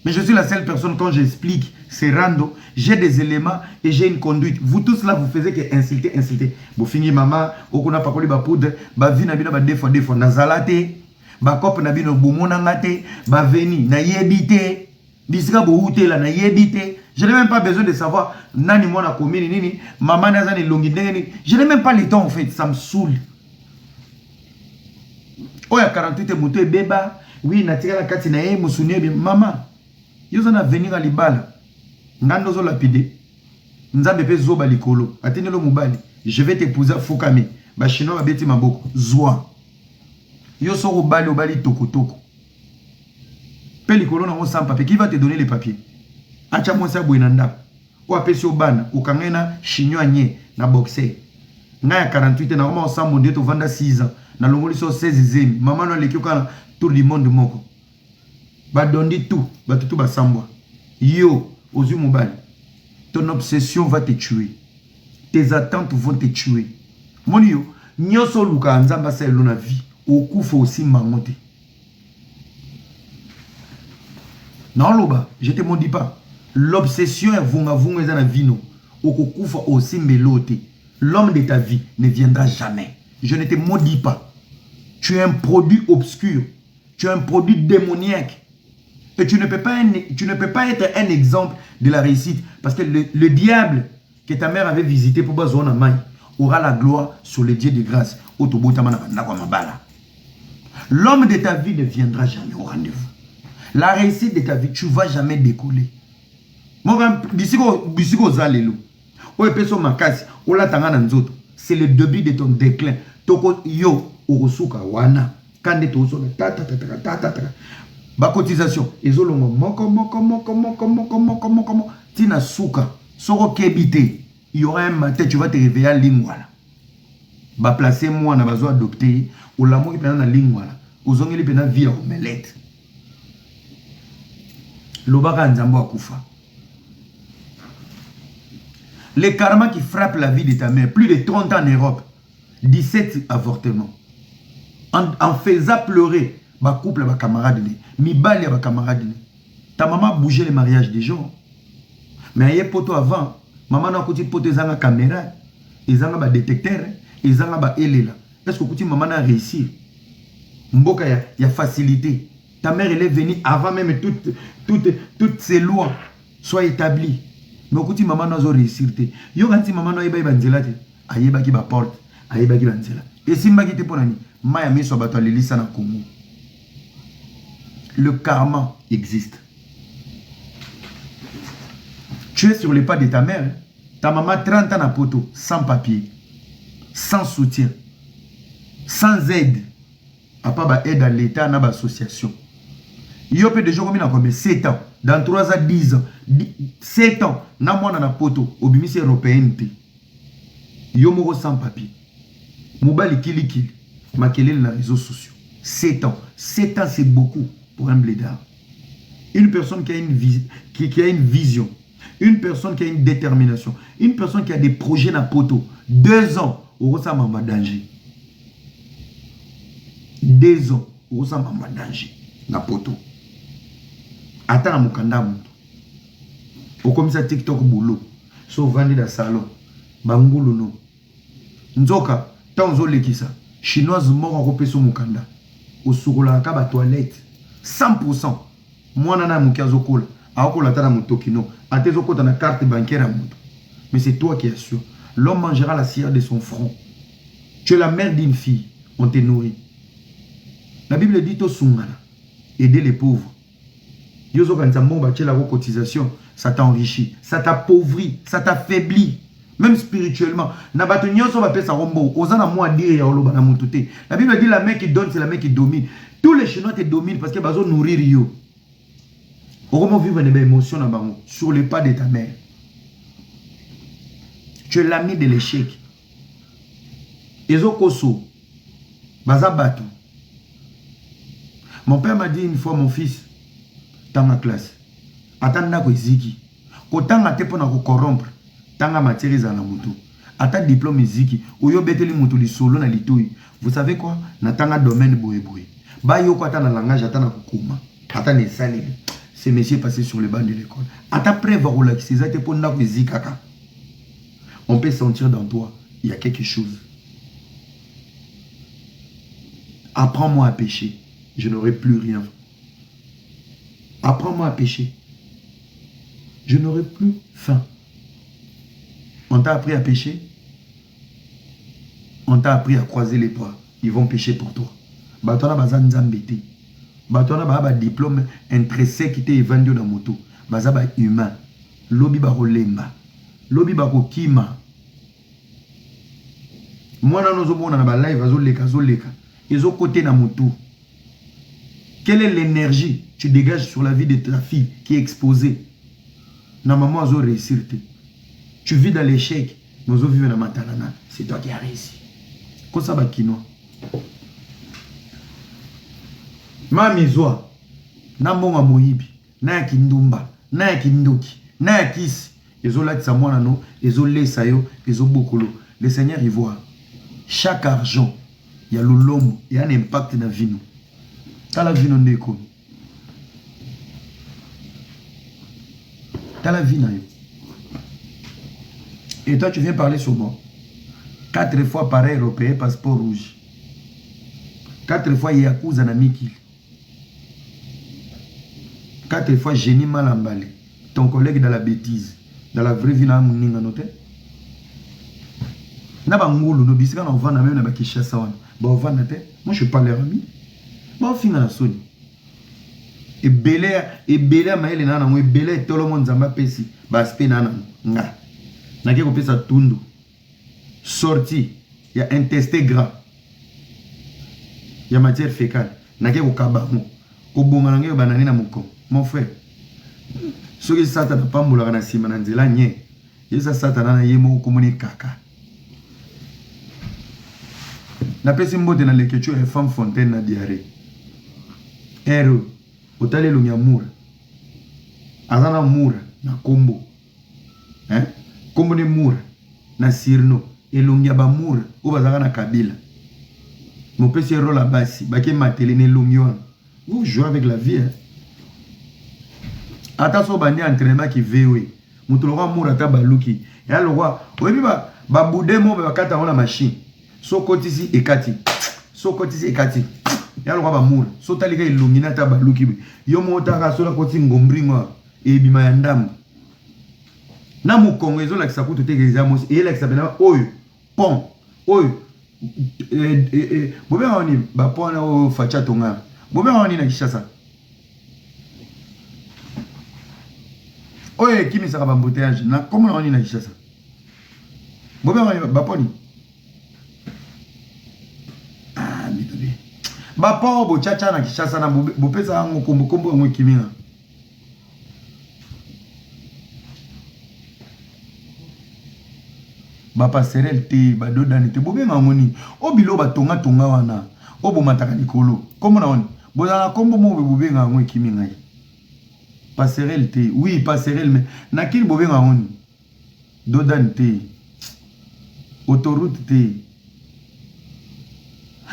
Mais je suis la seule personne quand j'explique, c'est rando. J'ai des éléments et j'ai une conduite. Vous tous là, vous faisiez que insulter. Vous finissez maman, okuna pakoli ba poudre, ba vina bina ba des fois nazalate, ba kop na bino bomona ngate, ba veni na yebite, bisika bo ute la na yebite. Je n'ai même pas besoin de savoir nani mona komini nini, maman nazani longi nini. Je n'ai même pas le temps en fait, ça me saoule. Oya 48 moto beba, oui natika la kati na ye musune maman. Yo zana venir à libala. Ngando zo lapide. Nzambe pe zoba likolo. Atene lo mubali. Je vais t'épouser Fokame. Ba chinois ba beti maboko. Zwa. Yo so obali toko. Pe likolo na sans papier. Qui va te donner les papiers? Acha monsa bwenanda. O apesi obana. Okangena chinois nye na boxer. Nga ya 48 na oma ensemble ndeto vanda 6 ans. Na longoli so 16 zemi. Maman no lekio kana tout le monde moko. Badondi tout, batutu basambwa. Yo, Ozu Mobali, ton obsession va te tuer. Tes attentes vont te tuer. Mon yo, nyoso luka anzamba sa elona vie. Okufa aussi mangote. Non, loba, je te maudis pas. L'obsession est vunga vunga na vino. Okokufa aussi melote. L'homme de ta vie ne viendra jamais. Je ne te maudis pas. Tu es un produit obscur. Tu es un produit démoniaque. Et tu ne peux pas être un exemple de la réussite. Parce que le diable que ta mère avait visité pour Bazona Maï aura la gloire sur les dieux de grâce. L'homme de ta vie ne viendra jamais au rendez-vous. La réussite de ta vie, tu ne vas jamais décoller. C'est le début de ton déclin. Yo, Orosuka, Wana, Kande Toso, ba cotisation. Ezolongo, moko, Tina Souka, Soro Kebite. Il y aura un matin, tu vas te réveiller à Lingwala. Ba placer moi, na bazo adopté, ou la moi qui pena na Lingwala. Ozongi li pena via omelette. Lobaka Nzambo akufa. Le karma qui frappe la vie de ta mère, plus de 30 ans en Europe, 17 avortements. En faisant pleurer ma couple, ma camarade, mi bali ma camarade. Ta maman bougeait les mariages des gens. Mais il y a poto avant, maman n'a pas poto zanga caméra, ils ont un détecteur, ils ont un éléla. Est-ce que maman a réussi? Mboka y a facilité. Ta mère elle est venue avant même toutes ces lois soient établies. Mais écoutez, maman n'a pas réussi. Yo ganti maman n'a pas banzela te. Ayeba ki ba porte, ayeba ki banzela. Et si mba ki te ponani, maya mi so bato lelisa na Congo. Le karma existe. Tu es sur les pas de ta mère. Ta maman 30 ans à poto, sans papier, sans soutien, sans aide. À part aide à l'État, à l'association. Il y a des gens qui ont 7 ans. Dans 3 ans, 10 ans. 7 ans. Na moi na poto. Au bimis européen. Yo moro sans papier. Mobali kili. Makele les réseaux sociaux. 7 ans. 7 ans c'est beaucoup pour un blédard. Une personne qui a une vision. Une personne qui a une détermination. Une personne qui a des projets na poto. 2 ans. Au ressemble en danger. 2 ans. Au ressemble en danger. Na poto. Attends à Mukanda Moutou. Au comme ça TikTok boulot. So vandi da salon. Bangulu no. Nzoka. Tanzo lekisa. Chinoise mort en repeso Mukanda. Au sourola kaba toilette. 100%. Moi nana mukazo kola. Aokola tana mutokino. Atezo kota na carte bancaire à Moutou. Mais c'est toi qui assure. L'homme mangera la cire de son front. Tu es la mère d'une fille. On te nourrit. La Bible dit au Sungana. Aider les pauvres. Yozo kanzambo ba la cotisation, ça t'enrichit, ça t'appauvrit, ça t'affaiblit, même spirituellement. Na bato nyonso ba pesa rombo, ozana moi dire ya oloba na mutute. La Bible dit la main qui donne, c'est la main qui domine. Tous les Chinois te dominent parce que bazo nourrir yo. Comment vivre une émotion na bango sur les pas de ta mère. Tu es l'ami de l'échec. Ezo koso baza bato. Mon père m'a dit une fois, mon fils, dans ma classe, attends ko iziki. Ko tanga te pona ko corrompre, tanga matière za na mutu. Attends diplôme iziki, oyo beteli mutu li solo na litoi. Vous savez quoi? Na tanga domaine boye. Ba yo ko ata na langage ata na kokuma. Ata ne sali. Ces messieurs passés sur les bancs de l'école. Ata preuve ko la kiseza te pona ko izikaka. On peut sentir dans toi, il y a quelque chose. Apprends-moi à pécher. Je n'aurai plus rien. Apprends-moi à pécher. Je n'aurai plus faim. On t'a appris à pécher. On t'a appris à croiser les bras. Ils vont pécher pour toi. Batona bazan nzambete. Batona ba diplôme intrinsèque qui t'est vendu dans moto. Bazaba humain. Lobi ba rolemba. Lobi ba kima. Moi na nozo bona na ba live azoleka. Ils ont côté na moto. Quelle est l'énergie que tu dégages sur la vie de ta fille qui est exposée? Na maman a réussi. Tu vis dans l'échec. Nous vivons dans Matalana. C'est toi qui as réussi. Comme ça, Bakino. Ma misoa. Na monga moyibi. Na kindumba. Na kindoki. Na kisi. Ezo la tsamwana no. Ezo le sayo. Ezo bokolo. Le Seigneur y voit. Chaque argent. Il y a l'olombo. Il y a un impact dans la vie. Dans la vie, non. T'as la vie, naïe. Et toi, tu viens parler sur moi. 4 fois pareil européen, passeport rouge. 4 fois Yakuza na Mikil. 4 fois génie mal emballé. Ton collègue dans la bêtise. Dans la vraie vie, na muninga noté. Na bangulu no bisika na ovana même na bakishasa wana. Ba ovana te. Moi je suis pas leur ami. Ba finga na soni. Et belé maele na mo belé tolo mo nzamba pesi. Ba spe na nga. Na ke ko pesa tundu. Sorti, il y a intestin gras. Il y a matière fécale. Na ke ko kabamo. Ko bonga ngé banani na moko. Mon frère. Ce qui sata na pambola na sima na nzela nye. Yesa sata na yemo ko moni kaka. Na pesi mbote na lekecho ya femme fontaine na diarrhée. Ero, otale lo nyamura. Azana mura na kombo. Hein? Kombo ne mura na sirno. Elongia ba mura o bazaka na kabila. Mon pesi ero la basi, bake matele ne longion. Vous jouez avec la vie. Hein? Ata so bandi entraînement qui vewe. Mutulwa mura ta baluki. Ya lo roi, oyebi ba boudemo ba kata na machine. So kotisi ekati. So kotisi ekati. Ya lo ba mura. So talika ilumina ta baluki. Yo mota so la koti ngombringa e bima ya ndam. Na mu Kongo ezo la kisakutu te gezamos e la kisabena oyo pont oyo bobe oni ba pona o facha tonga. Bobe oni na Kishasa. Oye kimi saka ba embouteillage na comment oni na Kishasa. Bobe oni ba poni. Bapa bo chacha na Kishasa na bopesa ngo kombo ngo kimina. Bapa serel te ba dodani te bobe ngoni obilo ba tonga wana obo mataka likolo kombo na oni bozana kombo mo bobe ngo kimina yi. Passerelle te oui passerelle mais nakini bobe ngoni dodani te autoroute te.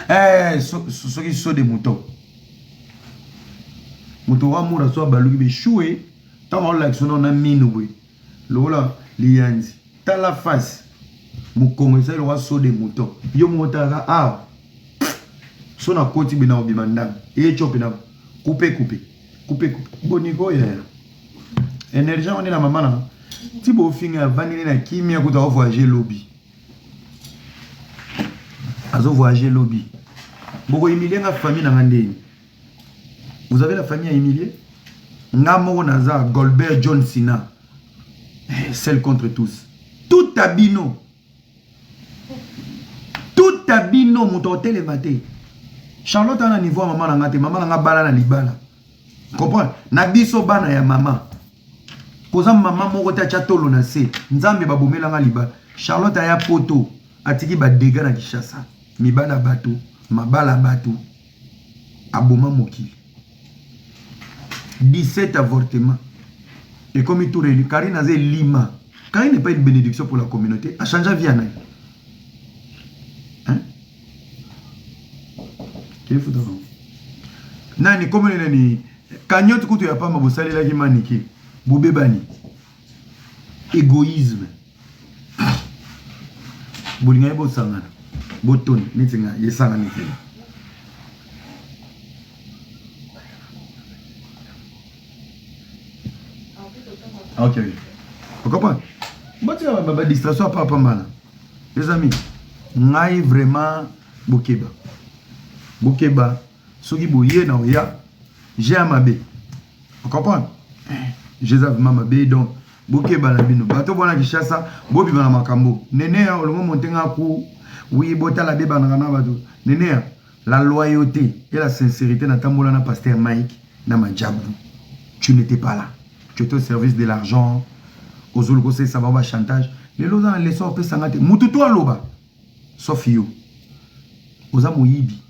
Ce qui sont des moutons. Moutons à moura soit balouki be choué. Tant on l'action on a minoué. Lola lianzi. T'as la face. Mou commencer le roi saut des moutons. Yo moutara ah. Son a koti bina obimandam. Et chopé na. Couper. Bonigo ya. Énergie on est la maman là. Si beau finir vanille na kimia ko ta voyager lobby. Azo voyager lobby. Boko Emilie na famille na ngandeni. Vous avez la famille à Emilie? Ngamo naza Goldberg John Cena. Celle contre tous. Tout abino. Tout abino mon hôtel maté. Charlotte a un niveau à maman na ngate, maman na bala na libala. Comprends? Na biso bana ya maman. Koza maman moko ta chatolo na se. Nzambe babomela nga libala. Charlotte aya poto atiki ba dégâts na Kishasa. Mibala bato, mabala bato, aboma mokili. 17 avortements. Et comme il tourne, Karine a dit Lima. Karine n'est pas une bénédiction pour la communauté. A changé vie à Naï. Hein? Qu'est-ce que vous Nani, comme il est Kanyot kutu ya pas ma bosali la gimaniki. Boubebani. Égoïsme. Bolinga yebo sangana. Boton, nitinga, yesanga nikela. Ok. Vous comprenez? Moi, tu as ma distraction pas mal. Les amis, ngai vraiment Bokeba. Bokeba, ce qui bouillait na oya, j'ai amabe. Vous comprenez? J'ai amabe donc Bokeba la bino. Bato bona Kishasa, bobi bana makambo. Nene ya olongo montenga ku. Oui, bota la beba na bato. Nene, la loyauté et la sincérité na tambola na pasteur Mike na majabu. Tu n'étais pas là. Tu étais au service de l'argent. Aux autres, ça va chantage. Les lots dans les sorts, peut s'engager. Moutou à l'oba. Sauf you. Aux amoyibi.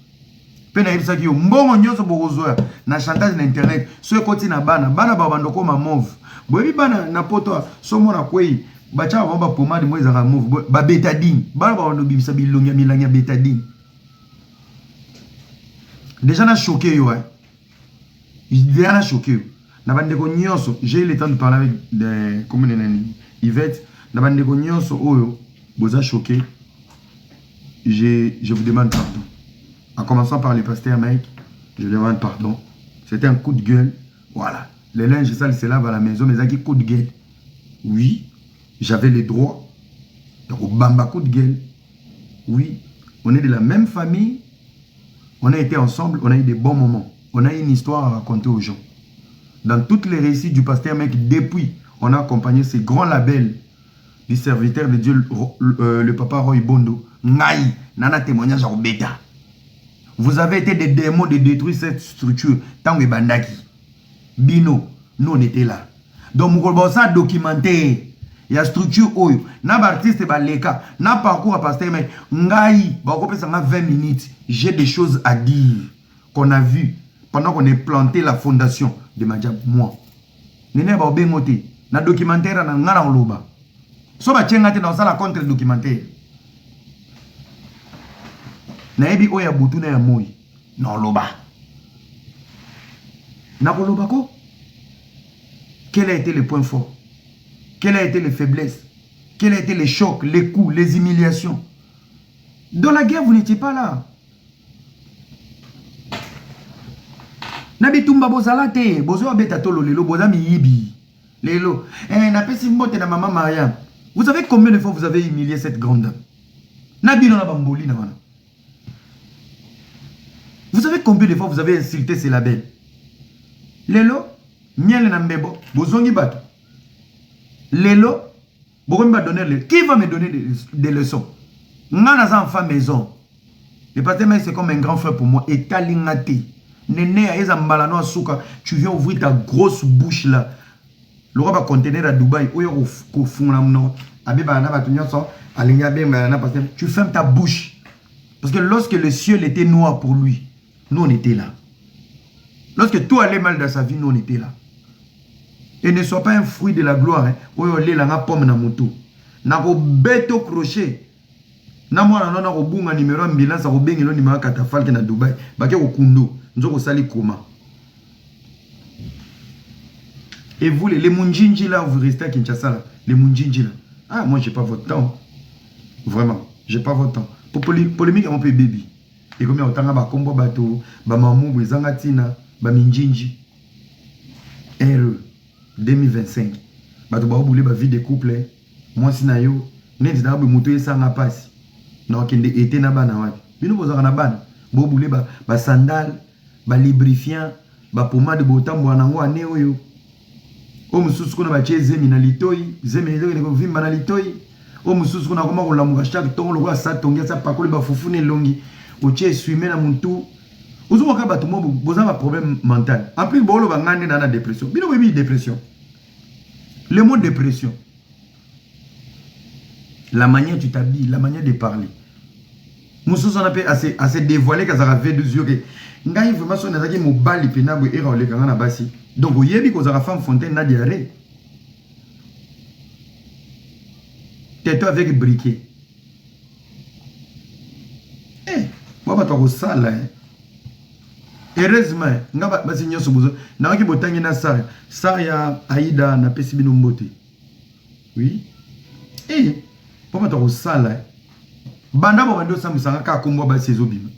Pena il s'agit de mbongo nyoso bogozoya. Na chantage na internet. Ce côté na bana. Bana babandoko ma mauve. Bobi bana na poto. Somo na kwei. Bacha wamba pomade mweza ka mauve. Ba bétadine. Bana babando bimisa bilongia milania bétadine. Déjà na choqué yo. Déjà na choqué yo. Nabandeko nyonso, j'ai eu le temps de parler avec des communes Yvette. Nabandeko nyonso oyo, boza choqué. Je vous demande pardon. En commençant par le pasteur Mike, je demande pardon. C'était un coup de gueule. Voilà. Les linges sales se lavent à la maison, mais ça qui coup de gueule. Oui, j'avais les droits. Donc, au bamba coup de gueule. Oui, on est de la même famille. On a été ensemble, on a eu des bons moments. On a une histoire à raconter aux gens. Dans toutes les récits du pasteur Mike, depuis, on a accompagné ces grands labels du serviteur de Dieu, le papa Roy Bondo. Ngaï, nana témoignage à Obeta. Vous avez été des démons de détruire cette structure. Tant que Bandaki. Bino, nous on était là. Donc, nous ça documenté. Il y a structure oyo. Na artiste baleka, na parcours à pasteur mais ngai, ba ko pesa 20 minutes. J'ai des choses à dire qu'on a vu pendant qu'on a planté la fondation de Madjab moi. Nene ba obengote na documentaire na ngana oloba. So ba tchenga te dans ça la contre documentaire. Na ebi oya butu na ya moi. Na oloba. Na oloba ko? Quel a été le point fort? Quelles ont été les faiblesses? Quels ont été les chocs, les coups, les humiliations? Dans la guerre, vous n'étiez pas là. Nabitumba bozalate, bozo abeta tolo lelo, bozami yibi. Lelo, napesi mbote na maman Mariam. Vous savez combien de fois vous avez humilié cette grande dame? Nabi non bamboli na wana. Vous savez combien de fois vous avez insulté ces labels? Lelo, miel na mbebo, bozongi bato. Lelo, qui va me donner des leçons? Nana enfant maison. Le pasteur c'est comme un grand frère pour moi. Et talingate. Néné a ezambalano asuka. Tu viens ouvrir ta grosse bouche là. Le roi va contenir à Dubaï. Tu fermes ta bouche. Parce que lorsque le ciel était noir pour lui, nous on était là. Lorsque tout allait mal dans sa vie, nous on était là. Et ne sois pas un fruit de la gloire. Oyo le la pomme na moto. Na ko beto crochet. Na mwana na ko bunga numéro ambulance ko bengelo numéro katafalke na Dubaï. Ba ke ko kundo. Nzoko sali koma. Et vous les Munjinji là, vous restez à Kinshasa là. Les Munjinji là. Ah moi j'ai pas votre temps. Vraiment, j'ai pas votre temps. Pour polémique on peut baby. Et comme autant ba kombo bato, ba mamu bezanga tina, ba minjinji. RE 2025. Bato ba obule ba vie de couple. Moi sinayo, neti na ba moto esanga pasi. Na okende été na bana wapi. Bino bozaka na bana. Bo obule ba sandal, ba lubrifiant, ba pomade botambo nango ane oyo. O mususu kuna ba chezemi na litoi, zemi ne ko vimba na litoi. O mususu kuna koma ko lamuka chaque tongo lo sa tongia sa pakoli ba fufune longi. O che swime na muntu. Ozo ka bato mo boza ba problème mental. En plus bolo ba ngane na dépression. Bino webi dépression. Le mot dépression. La manière tu t'habilles, la manière de parler. Mususu on appelle assez dévoilé ka za rave deux yeux que ngai vraiment so na zaki mobali penabo era ole kanga na basi. Donc oyebi ko za femme fontaine na diarrhée. Tête avec briquet. Moi, je vais ça là. Heureusement, je vais vous dire que ça ya Aïda na pesi bino mbote. Oui. Et, pourquoi tu as ça là? Banda bo bando samusanga ka kombo ba sezo bima.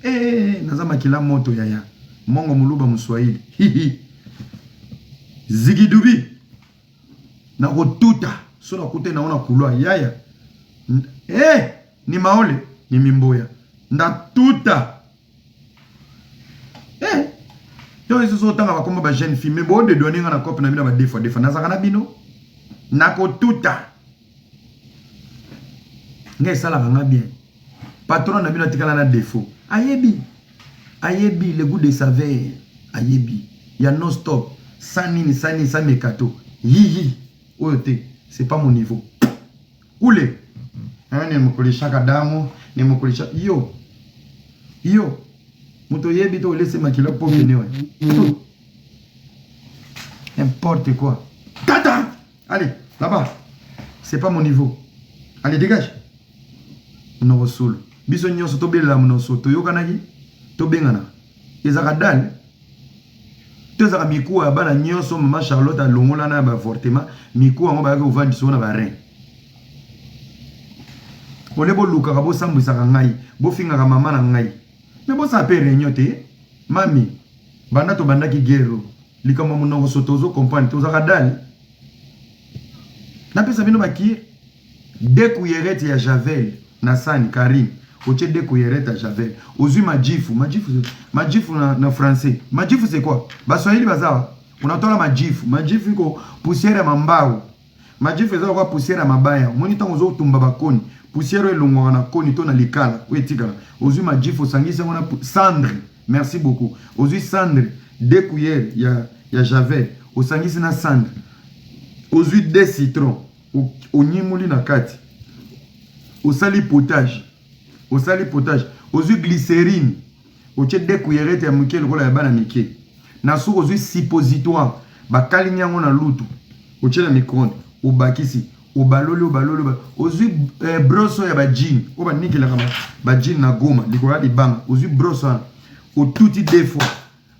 Nazama kila moto yaya. Mongo muluba muswahili. Zigidubi. Na rotuta. So na kote na ona kulwa yaya. Ni maole, ni mimboya. Na tuta. Donc ils sont autant comme ba jeune fille mais bon de donner na copie na bino ba défaut na zaka na bino. Na ko tuta. Ngai sala nga bien. Patron na bino tikala na défaut. Ayebi le goût de saveur. Ayebi. Ya non stop. Sani sa mekato. Yi. Oyote, c'est pas mon niveau. Oule. Ne mo kolisha kadamu, ne mo kolisha yo. Muto yebi to laisser makilo pour venir. N'importe quoi. Tata. Allez, là-bas. C'est pas mon niveau. Allez, dégage. Non solo. Biso nyonso to bela muno soto yo kanaki. To bengana. Ezaka dal. tozaka mikuwa ya bana nyonso mama Charlotte alongola na baavortement mikuwa yango bayaki ovandisa na barein ole bolukaka bosambwisaka ngai bofingaka mama na ngai me bosala mpe réunion te mami banda tobandaki guerre likambo monoko so tozokomprendre tozaka dale napesa bino bakir 2 cuillerette ya javel na sani Karim otie 2 cuillerette ya javel ozwi majifu na français majifu c'est quoi baswahili bazawa unatola majifu iko poussière ya mambao majifu eza kwa poussière ya mabaya moni ntango ozotumba bakoni poussière elongwaka na koni to na likala oyetikala ozwi majifu osangisi yango na cendre merci beaucoup ozwi cendre 2 cuillères ya javel osangisi na cendre ozwi 2 citron onyimuli na kati osali potage ozwi glycérine otie 2 cuillerette ya muke lokola ya bana mike na suka ozwi suppositoire bakalingi yango na lutu otie na micro-ondes obakisi obaloli ozwi broso ya bajine oyo banikelaka bajine na goma likolo ya libanga ozwi broso wana otuti 2 fois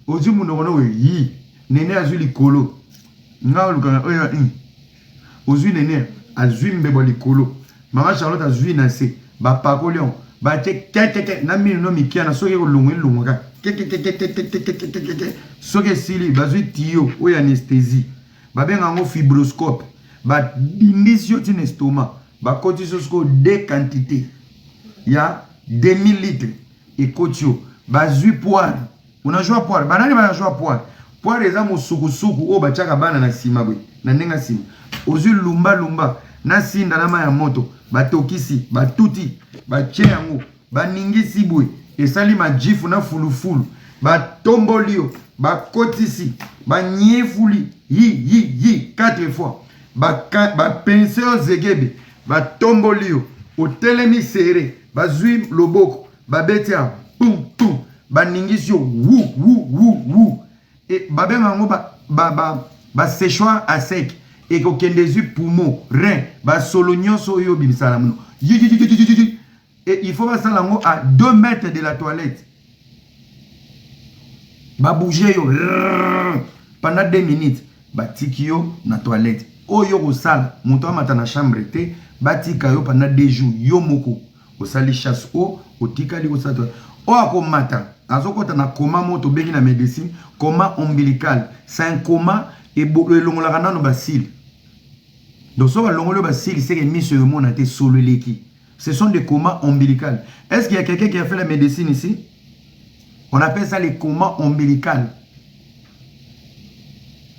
ozwi munoko na oyo yi nene azwi likolo nga olukanga oyo ozwi nene azwi mbebo likolo mama Charlotte azwi na se bapakoli yango batie kekeke na mino no mikiana soki elongwaka soki esili bazwi tiyo oyo anesthésie babenga yango fibroscope badindisi yo tina estomac bakotisi yo sikoyo 2 quantité ya demi litre ekoti yo bazwi poire unajua poire banani banajua poire eza mosukusuku oyo batiaka bana na nsima boye na ndenge ya nsima ozwi lumba na sinda na mai ya moto batokisi batuti batie yango baningisi boye esali majifu na fulufulu batomboli yo bakotisi banyefuli yi 4 fois bapense yo zegebe batomboli yo otelemi sere bazwi loboko babeti ya pum baningisi yo wu e babenga yango baséchoir à sec ekokende ezwi poumon rein basolo nyonso oyo bimisala muno et il faut basala yango à 2 mètres de la toilette babouge yo pendant 2 minutes batiki yo na toilette oyo kosala moto amata na chambre te batika yo pendant 2 jours yo moko osali chasse o otikali kosala oyo akomata azokota na coma moto bengi na médecine coma ombilical c'est un coma elongolaka nano basili donc so balongoli basili c'est que miso yomona te solo eleki ce sont des comas ombilicales. Est-ce qu'il y a quelqu'un qui a fait la médecine ici? On appelle ça les comas ombilicales.